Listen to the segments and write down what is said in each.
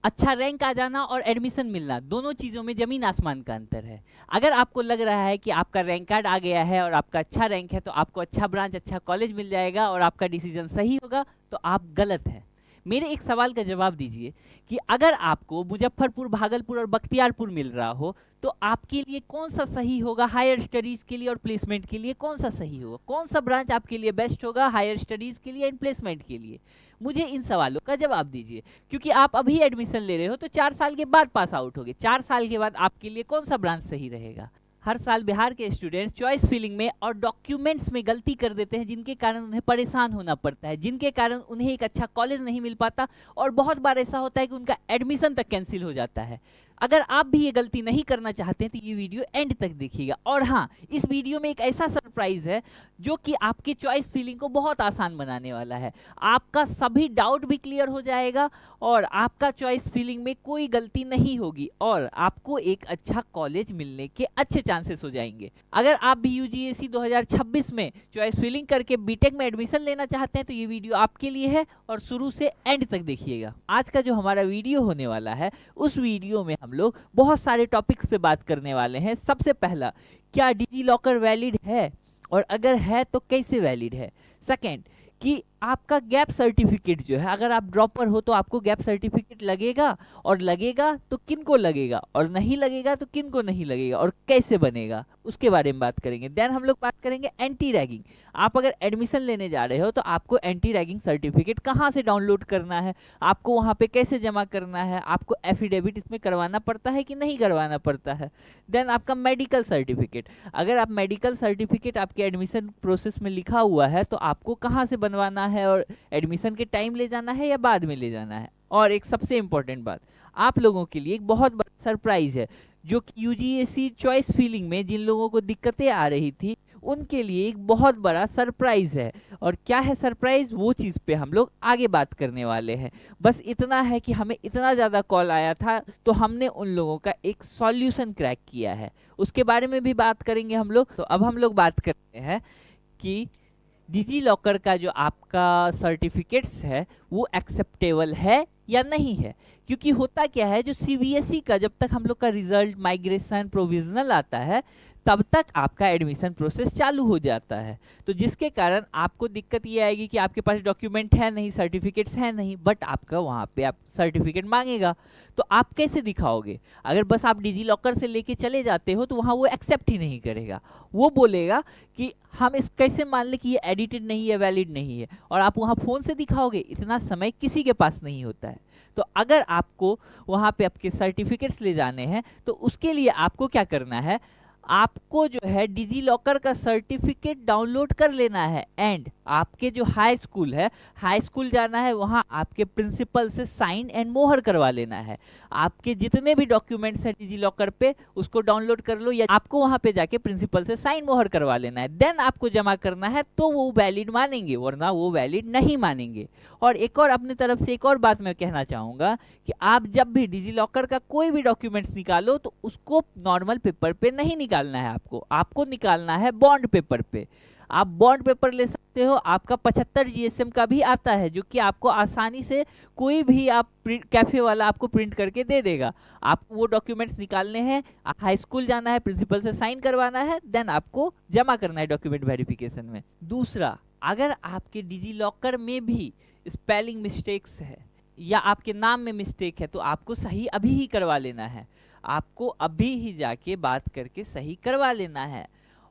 अच्छा रैंक आ जाना और एडमिशन मिलना, दोनों चीज़ों में ज़मीन आसमान का अंतर है। अगर आपको लग रहा है कि आपका रैंक कार्ड आ गया है और आपका अच्छा रैंक है तो आपको अच्छा ब्रांच, अच्छा कॉलेज मिल जाएगा और आपका डिसीजन सही होगा, तो आप गलत हैं। मेरे एक सवाल का जवाब दीजिए कि अगर आपको मुजफ्फरपुर, भागलपुर और बख्तियारपुर मिल रहा हो, तो आपके लिए कौन सा सही होगा? हायर स्टडीज़ के लिए और प्लेसमेंट के लिए कौन सा सही होगा? कौन सा ब्रांच आपके लिए बेस्ट होगा हायर स्टडीज़ के लिए एंड प्लेसमेंट के लिए? मुझे इन सवालों का जवाब दीजिए, क्योंकि आप अभी एडमिशन ले रहे हो तो 4 साल के बाद पास आउट होगे। 4 साल के बाद आपके लिए कौन सा ब्रांच सही रहेगा? हर साल बिहार के स्टूडेंट्स चॉइस फिलिंग में और डॉक्यूमेंट्स में गलती कर देते हैं, जिनके कारण उन्हें परेशान होना पड़ता है, जिनके कारण उन्हें एक अच्छा कॉलेज नहीं मिल पाता और बहुत बार ऐसा होता है कि उनका एडमिशन तक कैंसिल हो जाता है। अगर आप भी ये गलती नहीं करना चाहते हैं तो ये वीडियो एंड तक देखिएगा। और हाँ, इस वीडियो में एक ऐसा सरप्राइज है जो कि आपकी चॉइस फिलिंग को बहुत आसान बनाने वाला है। आपका सभी डाउट भी क्लियर हो जाएगा और आपका चॉइस फिलिंग में कोई गलती नहीं होगी और आपको एक अच्छा कॉलेज मिलने के अच्छे चांसेस हो जाएंगे। अगर आप भी यूजीएसी 2026 में चॉइस फिलिंग करके बीटेक में एडमिशन लेना चाहते हैं तो ये वीडियो आपके लिए है और शुरू से एंड तक देखिएगा। आज का जो हमारा वीडियो होने वाला है, उस वीडियो में हम लोग बहुत सारे टॉपिक्स पे बात करने वाले हैं। सबसे पहला, क्या डिजी लॉकर वैलिड है और अगर है तो कैसे वैलिड है? सेकंड, कि आपका गैप सर्टिफिकेट जो है, अगर आप ड्रॉपर हो तो आपको गैप सर्टिफिकेट लगेगा और लगेगा तो किन को लगेगा और नहीं लगेगा तो किन को नहीं लगेगा और कैसे बनेगा, उसके बारे में बात करेंगे। देन हम लोग बात करेंगे एंटी रैगिंग। आप अगर एडमिशन लेने जा रहे हो तो आपको एंटी रैगिंग सर्टिफिकेट कहाँ से डाउनलोड करना है, आपको वहाँ पे कैसे जमा करना है, आपको एफिडेविट इसमें करवाना पड़ता है कि नहीं करवाना पड़ता है। देन आपका मेडिकल सर्टिफिकेट, अगर आप मेडिकल सर्टिफिकेट आपके एडमिशन प्रोसेस में लिखा हुआ है तो आपको कहाँ से बनवाना है और एडमिशन के टाइम ले जाना है या बाद में ले जाना है। और एक सबसे इंपॉर्टेंट बात, आप लोगों के लिए एक बहुत बड़ा सरप्राइज है, जो कि यूजीएसी चॉइस फिलिंग में जिन लोगों को दिक्कतें आ रही थी उनके लिए एक बहुत बड़ा सरप्राइज है। और क्या है सरप्राइज, वो चीज़ पे हम लोग आगे बात करने वाले हैं। बस इतना है कि हमें इतना ज़्यादा कॉल आया था तो हमने उन लोगों का एक सॉल्यूशन क्रैक किया है, उसके बारे में भी बात करेंगे हम लोग। तो अब हम लोग बात करते हैं कि डिजी लॉकर का जो आपका सर्टिफिकेट्स है वो एक्सेप्टेबल है या नहीं है। क्योंकि होता क्या है, जो सीबीएसई का जब तक हम लोग का रिजल्ट, माइग्रेशन, प्रोविजनल आता है तब तक आपका एडमिशन प्रोसेस चालू हो जाता है। तो जिसके कारण आपको दिक्कत ये आएगी कि आपके पास डॉक्यूमेंट है नहीं, सर्टिफिकेट्स है नहीं, बट आपका वहाँ पे आप सर्टिफिकेट मांगेगा तो आप कैसे दिखाओगे? अगर बस आप डिजी लॉकर से लेके चले जाते हो तो वहाँ वो एक्सेप्ट ही नहीं करेगा। वो बोलेगा कि हम इस कैसे मान लें कि ये एडिटेड नहीं है, वैलिड नहीं है, और आप वहाँ फ़ोन से दिखाओगे, इतना समय किसी के पास नहीं होता है। तो अगर आपको वहाँ पे आपके सर्टिफिकेट्स ले जाने हैं तो उसके लिए आपको क्या करना है, आपको जो है डिजी लॉकर का सर्टिफिकेट डाउनलोड कर लेना है एंड आपके जो हाई स्कूल है, हाई स्कूल जाना है, वहाँ आपके प्रिंसिपल से साइन एंड मोहर करवा लेना है। आपके जितने भी डॉक्यूमेंट्स हैं डिजी लॉकर पे उसको डाउनलोड कर लो या आपको वहाँ पे जाके प्रिंसिपल से साइन मोहर करवा लेना है। देन आपको जमा करना है तो वो वैलिड मानेंगे, वरना वो वैलिड नहीं मानेंगे। और एक और अपनी तरफ से एक और बात मैं कहना चाहूँगा कि आप जब भी डिजी लॉकर का कोई भी डॉक्यूमेंट्स निकालो तो उसको नॉर्मल पेपर पे नहीं निकालना है, आपको निकालना है बॉन्ड पेपर पे। आप बॉन्ड पेपर ले सकते हो, आपका 75 जीएसएम का भी आता है जो कि आपको आसानी से कोई भी आप कैफे वाला आपको प्रिंट करके दे देगा। आपको वो डॉक्यूमेंट्स निकालने हैं, हाई स्कूल जाना है, प्रिंसिपल से साइन करवाना है, देन आपको जमा करना है डॉक्यूमेंट वेरिफिकेशन में। दूसरा, अगर आपके डिजी लॉकर में भी स्पेलिंग मिस्टेक्स है या आपके नाम में मिस्टेक है तो आपको सही अभी ही करवा लेना है, आपको अभी ही जाके बात करके सही करवा लेना है।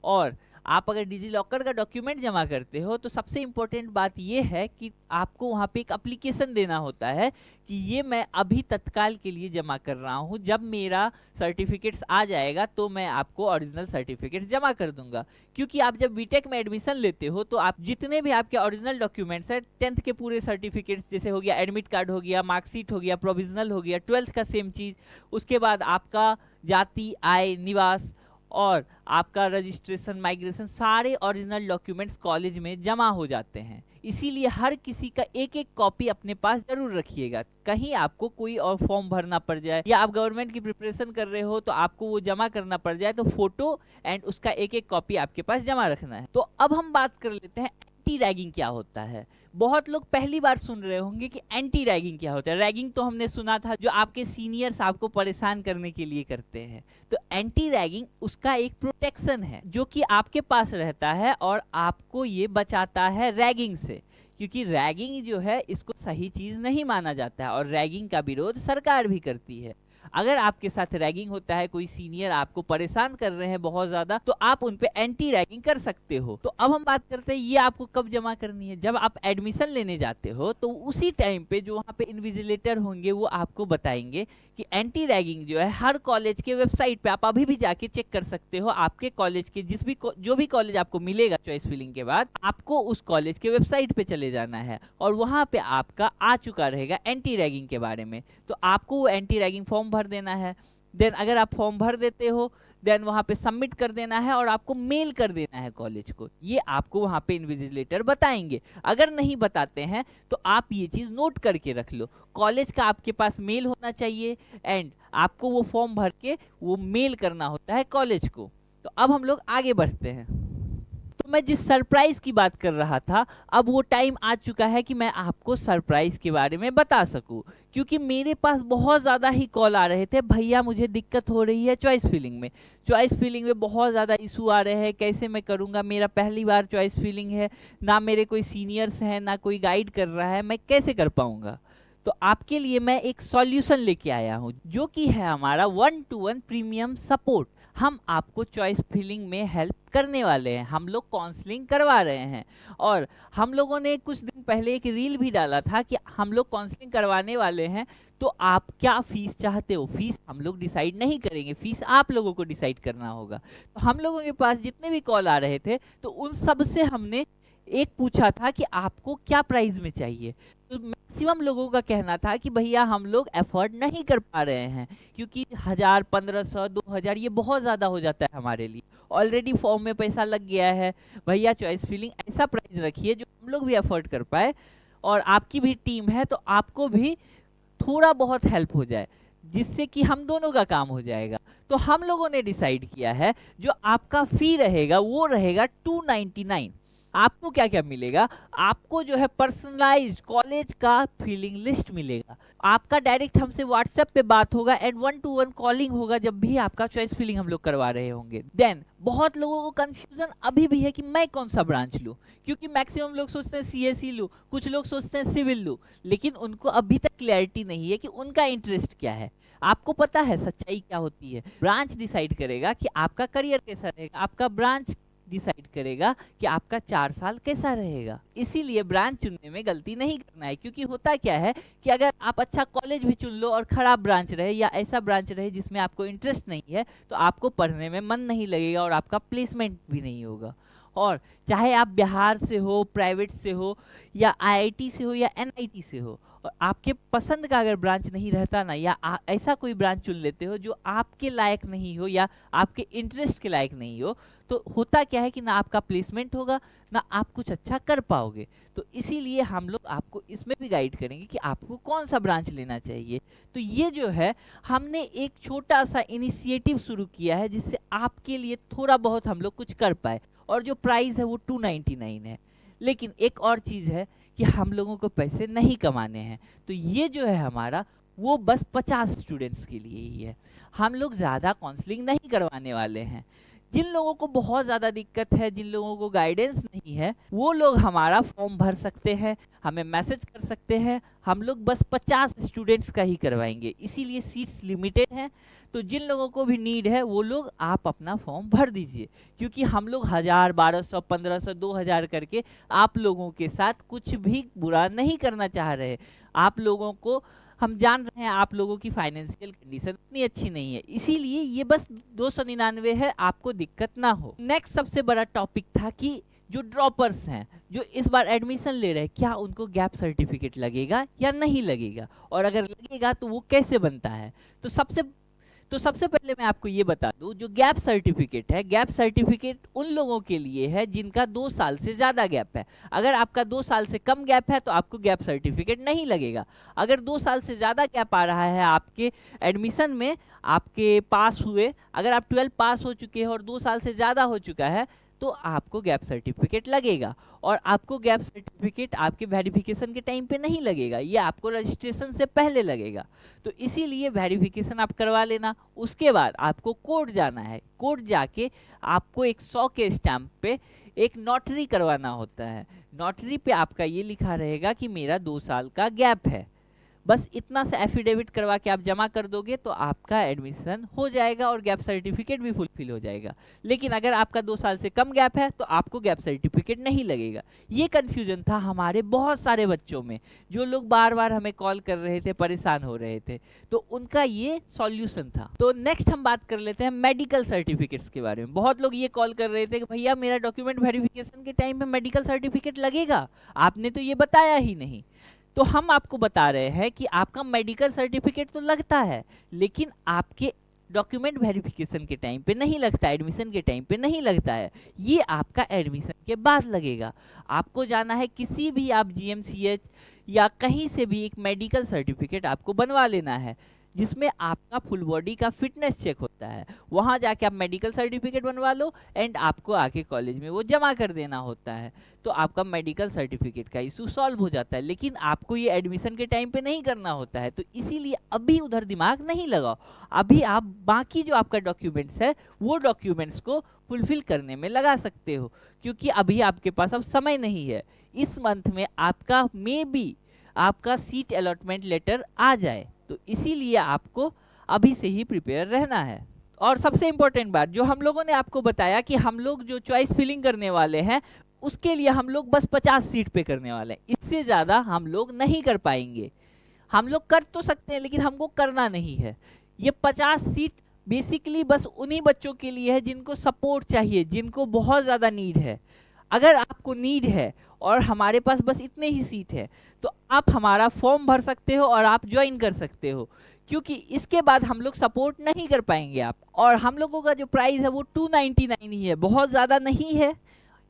और आप अगर डिजी लॉकर का डॉक्यूमेंट जमा करते हो तो सबसे इम्पोर्टेंट बात ये है कि आपको वहाँ पे एक एप्लीकेशन देना होता है कि ये मैं अभी तत्काल के लिए जमा कर रहा हूँ, जब मेरा सर्टिफिकेट्स आ जाएगा तो मैं आपको ओरिजिनल सर्टिफिकेट्स जमा कर दूंगा। क्योंकि आप जब बीटेक में एडमिशन लेते हो तो आप जितने भी आपके ओरिजिनल डॉक्यूमेंट्स हैं, 10th के पूरे सर्टिफिकेट्स जैसे हो गया एडमिट कार्ड हो गया, मार्कशीट हो गया, प्रोविजनल हो गया, 12th का सेम चीज़, उसके बाद आपका जाति, आय, निवास और आपका रजिस्ट्रेशन, माइग्रेशन, सारे ओरिजिनल डॉक्यूमेंट्स कॉलेज में जमा हो जाते हैं। इसीलिए हर किसी का एक एक कॉपी अपने पास जरूर रखिएगा, कहीं आपको कोई और फॉर्म भरना पड़ जाए या आप गवर्नमेंट की प्रिपरेशन कर रहे हो तो आपको वो जमा करना पड़ जाए तो फोटो एंड उसका एक एक कॉपी आपके पास जमा रखना है। तो अब हम बात कर लेते हैं एंटी रैगिंग क्या होता है। बहुत लोग पहली बार सुन रहे होंगे कि एंटी रैगिंग क्या होता है। रैगिंग तो हमने सुना था, जो आपके सीनियर्स आपको परेशान करने के लिए करते हैं। तो एंटी रैगिंग उसका एक प्रोटेक्शन है जो कि आपके पास रहता है और आपको ये बचाता है रैगिंग से, क्योंकि रैगिंग जो है इसको सही चीज नहीं माना जाता है और रैगिंग का विरोध सरकार भी करती है। अगर आपके साथ रैगिंग होता है, कोई सीनियर आपको परेशान कर रहे हैं बहुत ज्यादा, तो आप उन पे एंटी रैगिंग कर सकते हो। तो अब हम बात करते हैं ये आपको कब जमा करनी है। जब आप एडमिशन लेने जाते हो तो उसी टाइम पे जो वहाँ पे इन्विजिलेटर होंगे वो आपको बताएंगे कि एंटी रैगिंग जो है हर कॉलेज के वेबसाइट पे आप अभी भी जाके चेक कर सकते हो। आपके कॉलेज के जो भी कॉलेज आपको मिलेगा चॉइस फिलिंग के बाद, आपको उस कॉलेज के वेबसाइट पे चले जाना है और वहाँ पे आपका आ चुका रहेगा एंटी रैगिंग के बारे में। तो आपको वो एंटी रैगिंग फॉर्म भर देना है। देन अगर आप फॉर्म भर देते हो, देन वहां पे सबमिट कर देना है और आपको मेल कर देना है कॉलेज को। ये आपको वहां पे इन्विजिलेटर बताएंगे। अगर नहीं बताते हैं तो आप ये चीज नोट करके रख लो, कॉलेज का आपके पास मेल होना चाहिए एंड आपको वो फॉर्म भर के वो मेल करना होता है कॉलेज को। तो अब हम लोग आगे बढ़ते हैं। तो मैं जिस सरप्राइज की बात कर रहा था, अब वो टाइम आ चुका है कि मैं आपको सरप्राइज के बारे में बता सकूं, क्योंकि मेरे पास बहुत ज़्यादा ही कॉल आ रहे थे, भैया मुझे दिक्कत हो रही है चॉइस फिलिंग में, चॉइस फिलिंग में बहुत ज़्यादा इशू आ रहे हैं, कैसे मैं करूँगा, मेरा पहली बार चॉइस फिलिंग है, ना मेरे कोई सीनियर्स हैं ना कोई गाइड कर रहा है, मैं कैसे कर पाऊँगा। तो आपके लिए मैं एक सॉल्यूशन लेके आया हूँ जो कि है हमारा 1-to-1 प्रीमियम सपोर्ट। हम आपको चॉइस फिलिंग में हेल्प करने वाले हैं, हम लोग काउंसलिंग करवा रहे हैं। और हम लोगों ने कुछ दिन पहले एक रील भी डाला था कि हम लोग काउंसलिंग करवाने वाले हैं, तो आप क्या फीस चाहते हो। फीस हम लोग डिसाइड नहीं करेंगे, फीस आप लोगों को डिसाइड करना होगा। तो हम लोगों के पास जितने भी कॉल आ रहे थे तो उन सब से हमने एक पूछा था कि आपको क्या प्राइस में चाहिए। तो मैक्सिमम लोगों का कहना था कि भैया हम लोग अफोर्ड नहीं कर पा रहे हैं, क्योंकि 1000, 1500, 2000 ये बहुत ज़्यादा हो जाता है हमारे लिए, ऑलरेडी फॉर्म में पैसा लग गया है। भैया चॉइस फिलिंग ऐसा प्राइस रखिए जो हम लोग भी अफोर्ड कर पाए और आपकी भी टीम है तो आपको भी थोड़ा बहुत हेल्प हो जाए, जिससे कि हम दोनों का काम हो जाएगा। तो हम लोगों ने डिसाइड किया है जो आपका फी रहेगा वो रहेगा 299। आपको क्या क्या मिलेगा, आपको जो है पर्सनलाइज्ड कॉलेज का फीलिंग लिस्ट मिलेगा, आपका डायरेक्ट हमसे व्हाट्सएप पे बात होगा एंड 1-to-1 कॉलिंग होगा जब भी आपका चॉइस फिलिंग हम लोग करवा रहे होंगे। देन बहुत लोगों को कंफ्यूजन अभी भी है कि मैं कौन सा ब्रांच लूँ, क्योंकि मैक्सिमम लोग सोचते हैं सीएसई लूँ, कुछ लोग सोचते हैं सिविल लूँ, लेकिन उनको अभी तक क्लैरिटी नहीं है कि उनका इंटरेस्ट क्या है। आपको पता है सच्चाई क्या होती है, ब्रांच डिसाइड करेगा कि आपका करियर कैसा रहेगा, आपका ब्रांच डिसाइड करेगा कि आपका 4 साल कैसा रहेगा। इसीलिए ब्रांच चुनने में गलती नहीं करना है, क्योंकि होता क्या है कि अगर आप अच्छा कॉलेज भी चुन लो और खराब ब्रांच रहे या ऐसा ब्रांच रहे जिसमें आपको इंटरेस्ट नहीं है, तो आपको पढ़ने में मन नहीं लगेगा और आपका प्लेसमेंट भी नहीं होगा। और चाहे आप बिहार से हो, प्राइवेट से हो, या आईआईटी से हो या एनआईटी से हो, और आपके पसंद का अगर ब्रांच नहीं रहता ना, या ऐसा कोई ब्रांच चुन लेते हो जो आपके लायक नहीं हो या आपके इंटरेस्ट के लायक नहीं हो, तो होता क्या है कि ना आपका प्लेसमेंट होगा ना आप कुछ अच्छा कर पाओगे। तो इसीलिए हम लोग आपको इसमें भी गाइड करेंगे कि आपको कौन सा ब्रांच लेना चाहिए। तो ये जो है हमने एक छोटा सा इनिशिएटिव शुरू किया है जिससे आपके लिए थोड़ा बहुत हम लोग कुछ कर पाए, और जो प्राइस है वो 299 है। लेकिन एक और चीज़ है कि हम लोगों को पैसे नहीं कमाने हैं, तो ये जो है हमारा वो बस 50 स्टूडेंट्स के लिए ही है। हम लोग ज़्यादा काउंसलिंग नहीं करवाने वाले हैं। जिन लोगों को बहुत ज़्यादा दिक्कत है, जिन लोगों को गाइडेंस नहीं है, वो लोग हमारा फॉर्म भर सकते हैं, हमें मैसेज कर सकते हैं। हम लोग बस 50 स्टूडेंट्स का ही करवाएंगे, इसीलिए सीट्स लिमिटेड हैं। तो जिन लोगों को भी नीड है वो लोग आप अपना फॉर्म भर दीजिए, क्योंकि हम लोग 1000, 1200, 1500, 2000 करके आप लोगों के साथ कुछ भी बुरा नहीं करना चाह रहे। आप लोगों को हम जान रहे हैं आप लोगों की फाइनेंशियल कंडीशन इतनी अच्छी नहीं है, इसीलिए ये बस 299 है, आपको दिक्कत ना हो। नेक्स्ट सबसे बड़ा टॉपिक था कि जो ड्रॉपर्स हैं, जो इस बार एडमिशन ले रहे हैं, क्या उनको गैप सर्टिफिकेट लगेगा या नहीं लगेगा, और अगर लगेगा तो वो कैसे बनता है। तो सबसे पहले मैं आपको ये बता दूं, जो गैप सर्टिफिकेट है, गैप सर्टिफिकेट उन लोगों के लिए है जिनका 2 साल से ज़्यादा गैप है। अगर आपका 2 साल से कम गैप है तो आपको गैप सर्टिफिकेट नहीं लगेगा। अगर 2 साल से ज़्यादा गैप आ रहा है आपके एडमिशन में, आपके पास हुए, अगर आप 12 पास हो चुके हैं और 2 साल से ज़्यादा हो चुका है, तो आपको गैप सर्टिफिकेट लगेगा। और आपको गैप सर्टिफिकेट आपके वेरिफिकेशन के टाइम पे नहीं लगेगा, ये आपको रजिस्ट्रेशन से पहले लगेगा। तो इसीलिए वेरिफिकेशन आप करवा लेना। उसके बाद आपको कोर्ट जाना है। कोर्ट जाके आपको एक 100 के स्टैम्प पे एक नोटरी करवाना होता है। नोटरी पे आपका ये लिखा रहेगा कि मेरा 2 साल का गैप है। बस इतना सा एफिडेविट करवा के आप जमा कर दोगे तो आपका एडमिशन हो जाएगा और गैप सर्टिफिकेट भी फुलफिल हो जाएगा। लेकिन अगर आपका 2 साल से कम गैप है तो आपको गैप सर्टिफिकेट नहीं लगेगा। ये कन्फ्यूजन था हमारे बहुत सारे बच्चों में, जो लोग बार बार हमें कॉल कर रहे थे, परेशान हो रहे थे। तो उनका ये सॉल्यूशन था। तो नेक्स्ट हम बात कर लेते हैं मेडिकल सर्टिफिकेट्स के बारे में। बहुत लोग ये कॉल कर रहे थे कि भैया मेरा डॉक्यूमेंट वेरिफिकेशन के टाइम में मेडिकल सर्टिफिकेट लगेगा, आपने तो ये बताया ही नहीं। तो हम आपको बता रहे हैं कि आपका मेडिकल सर्टिफिकेट तो लगता है, लेकिन आपके डॉक्यूमेंट वेरिफिकेशन के टाइम पे नहीं लगता, एडमिशन के टाइम पे नहीं लगता है। ये आपका एडमिशन के बाद लगेगा। आपको जाना है किसी भी, आप जीएमसीएच या कहीं से भी एक मेडिकल सर्टिफिकेट आपको बनवा लेना है, जिसमें आपका फुल बॉडी का फिटनेस चेक होता है। वहाँ जाके आप मेडिकल सर्टिफिकेट बनवा लो एंड आपको आके कॉलेज में वो जमा कर देना होता है। तो आपका मेडिकल सर्टिफिकेट का इशू सॉल्व हो जाता है। लेकिन आपको ये एडमिशन के टाइम पे नहीं करना होता है, तो इसीलिए अभी उधर दिमाग नहीं लगाओ। अभी आप बाकी जो आपका डॉक्यूमेंट्स है वो डॉक्यूमेंट्स को फुलफिल करने में लगा सकते हो, क्योंकि अभी आपके पास अब समय नहीं है। इस मंथ में आपका मे बी आपका सीट अलॉटमेंट लेटर आ जाए, तो इसीलिए आपको अभी से ही प्रिपेयर रहना है। और सबसे इंपॉर्टेंट बात जो हम लोगों ने आपको बताया कि हम लोग जो चॉइस फिलिंग करने वाले हैं उसके लिए हम लोग बस 50 सीट पे करने वाले हैं, इससे ज़्यादा हम लोग नहीं कर पाएंगे। हम लोग कर तो सकते हैं लेकिन हमको करना नहीं है। ये 50 सीट बेसिकली बस उन्हीं बच्चों के लिए है जिनको सपोर्ट चाहिए, जिनको बहुत ज़्यादा नीड है। अगर आपको नीड है और हमारे पास बस इतने ही सीट है तो आप हमारा फॉर्म भर सकते हो और आप ज्वाइन कर सकते हो, क्योंकि इसके बाद हम लोग सपोर्ट नहीं कर पाएंगे आप। और हम लोगों का जो प्राइस है वो 299 ही है, बहुत ज़्यादा नहीं है।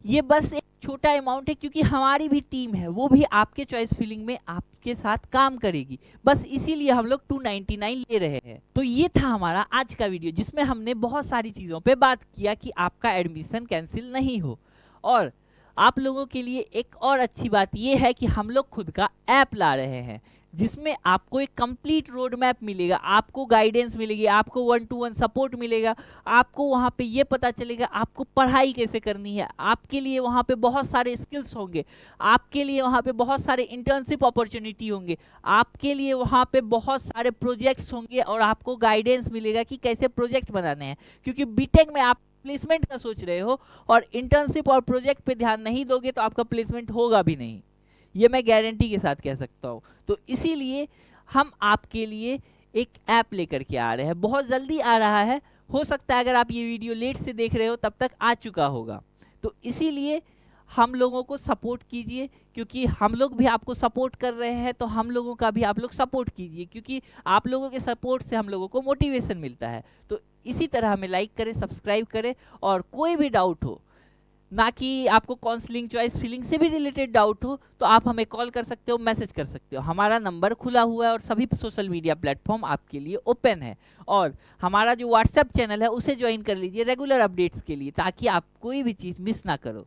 ये बस एक छोटा अमाउंट है, क्योंकि हमारी भी टीम है वो भी आपके चॉइस फिलिंग में आपके साथ काम करेगी। बस इसीलिए हम लोग 299 ले रहे हैं। तो ये था हमारा आज का वीडियो, जिसमें हमने बहुत सारी चीज़ों पे बात किया कि आपका एडमिशन कैंसिल नहीं हो। और आप लोगों के लिए एक और अच्छी बात यह है कि हम लोग खुद का ऐप ला रहे हैं, जिसमें आपको एक कंप्लीट रोड मैप मिलेगा, आपको गाइडेंस मिलेगी, आपको 1-to-1 सपोर्ट मिलेगा। आपको वहाँ पे ये पता चलेगा आपको पढ़ाई कैसे करनी है। आपके लिए वहाँ पे बहुत सारे स्किल्स होंगे, आपके लिए वहाँ पे बहुत सारे इंटर्नशिप अपॉर्चुनिटी होंगे, आपके लिए वहाँ पे बहुत सारे प्रोजेक्ट्स होंगे और आपको गाइडेंस मिलेगा कि कैसे प्रोजेक्ट बनाने हैं। क्योंकि बीटेक में आप प्लेसमेंट का सोच रहे हो और इंटर्नशिप और प्रोजेक्ट पे ध्यान नहीं दोगे तो आपका प्लेसमेंट होगा भी नहीं, ये मैं गारंटी के साथ कह सकता हूँ। तो इसीलिए हम आपके लिए एक ऐप लेकर के आ रहे हैं, बहुत जल्दी आ रहा है। हो सकता है अगर आप ये वीडियो लेट से देख रहे हो तब तक आ चुका होगा। तो इसीलिए हम लोगों को सपोर्ट कीजिए, क्योंकि हम लोग भी आपको सपोर्ट कर रहे हैं, तो हम लोगों का भी आप लोग सपोर्ट कीजिए, क्योंकि आप लोगों के सपोर्ट से हम लोगों को मोटिवेशन मिलता है। तो इसी तरह हमें लाइक करें, सब्सक्राइब करें। और कोई भी डाउट हो, ना कि आपको काउंसलिंग, चॉइस फिलिंग से भी रिलेटेड डाउट हो, तो आप हमें कॉल कर सकते हो, मैसेज कर सकते हो। हमारा नंबर खुला हुआ है और सभी सोशल मीडिया प्लेटफॉर्म आपके लिए ओपन है। और हमारा जो व्हाट्सएप चैनल है उसे ज्वाइन कर लीजिए रेगुलर अपडेट्स के लिए, ताकि आप कोई भी चीज़ मिस ना करो।